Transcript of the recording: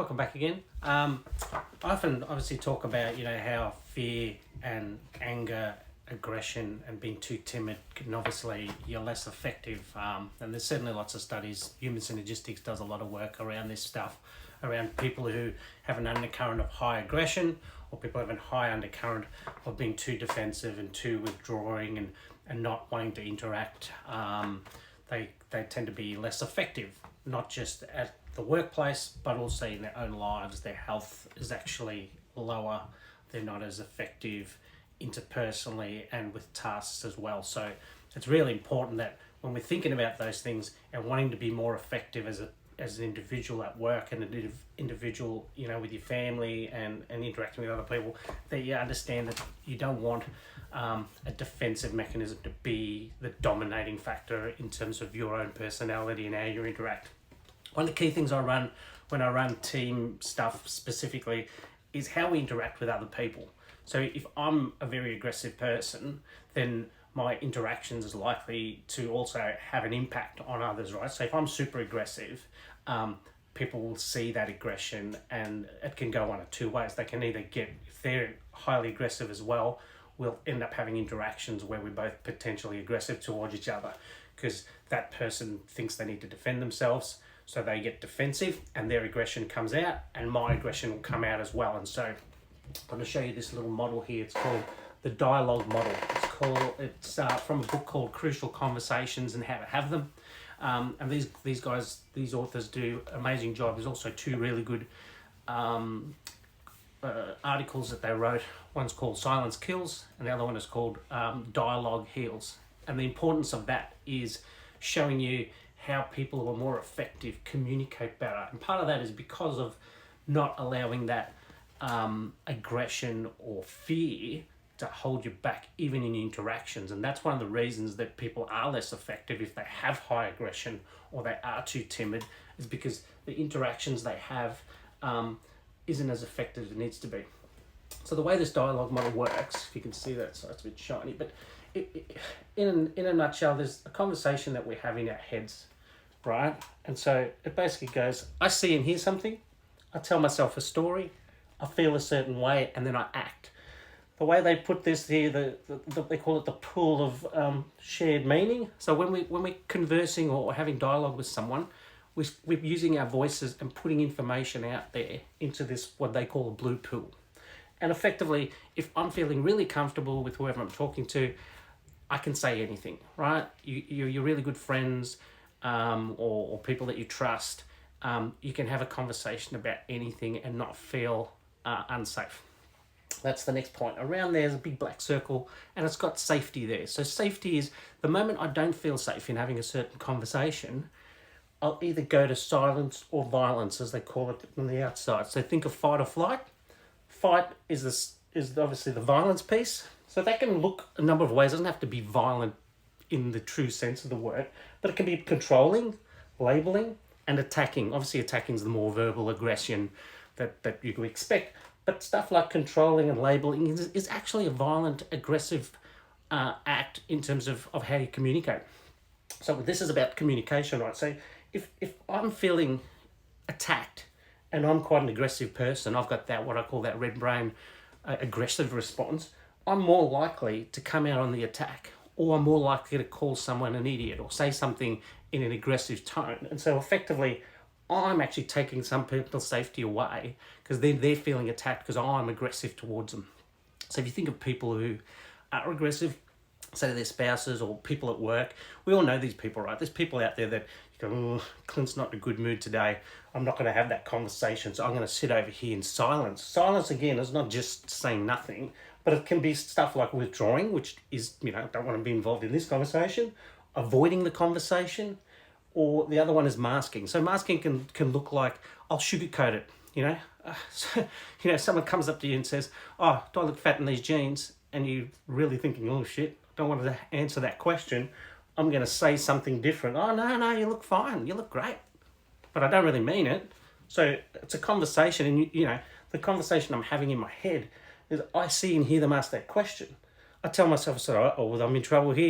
Welcome back again. I often obviously talk about, how fear and anger, aggression and being too timid can obviously, you're less effective. And there's certainly lots of studies. Human Synergistics does a lot of work around this stuff, around people who have an undercurrent of high aggression or people have a high undercurrent of being too defensive and too withdrawing and not wanting to interact. They tend to be less effective, not just at the workplace, but also in their own lives. Their health is actually lower. They're not as effective interpersonally and with tasks as well. So it's really important that when we're thinking about those things and wanting to be more effective as an individual at work and an individual, with your family and interacting with other people, that you understand that you don't want a defensive mechanism to be the dominating factor in terms of your own personality and how you interact. One of the key things I run when I run team stuff specifically is how we interact with other people. So if I'm a very aggressive person, then my interactions is likely to also have an impact on others, right? So if I'm super aggressive, people will see that aggression and it can go one of two ways. They can either if they're highly aggressive as well, we'll end up having interactions where we're both potentially aggressive towards each other because that person thinks they need to defend themselves. So they get defensive and their aggression comes out and my aggression will come out as well. And so I'm going to show you this little model here. It's called the dialogue model. It's from a book called Crucial Conversations and How to Have Them. And these authors do an amazing job. There's also two really good articles that they wrote. One's called Silence Kills and the other one is called Dialogue Heals. And the importance of that is showing you how people who are more effective communicate better. And part of that is because of not allowing that aggression or fear to hold you back even in interactions. And that's one of the reasons that people are less effective if they have high aggression or they are too timid, is because the interactions they have isn't as effective as it needs to be. So the way this dialogue model works, if you can see that, so it's a bit shiny, but in a nutshell, there's a conversation that we have in our heads, right? And so it basically goes, I see and hear something, I tell myself a story, I feel a certain way, and then I act. The way they put this here, they call it the pool of shared meaning. So when we're conversing or having dialogue with someone, we're using our voices and putting information out there into this, what they call a blue pool. And effectively, if I'm feeling really comfortable with whoever I'm talking to, I can say anything, right? You're really good friends or people that you trust. You can have a conversation about anything and not feel unsafe. That's the next point. Around there's a big black circle and it's got safety there. So safety is the moment I don't feel safe in having a certain conversation, I'll either go to silence or violence, as they call it on the outside. So think of fight or flight. Fight is obviously the violence piece. So that can look a number of ways. It doesn't have to be violent in the true sense of the word, but it can be controlling, labeling, and attacking. Obviously attacking is the more verbal aggression that you would expect. But stuff like controlling and labeling is actually a violent, aggressive act in terms of how you communicate. So this is about communication, right? So if I'm feeling attacked and I'm quite an aggressive person, I've got that, what I call that red brain aggressive response, I'm more likely to come out on the attack, or I'm more likely to call someone an idiot or say something in an aggressive tone. And so effectively, I'm actually taking some people's safety away because they're feeling attacked because I'm aggressive towards them. So if you think of people who are aggressive, say to their spouses or people at work, we all know these people, right? There's people out there that you go, oh, Clint's not in a good mood today. I'm not going to have that conversation, so I'm going to sit over here in silence. Silence, again, is not just saying nothing, but it can be stuff like withdrawing, which is, don't want to be involved in this conversation, avoiding the conversation, or the other one is masking. So masking can look like, I'll sugarcoat it, someone comes up to you and says, oh, do I look fat in these jeans? And you're really thinking, oh shit, I don't want to answer that question. I'm going to say something different. Oh, no, you look fine. You look great. But I don't really mean it. So it's a conversation, and the conversation I'm having in my head is I see and hear them ask that question. I tell myself, I'm in trouble here.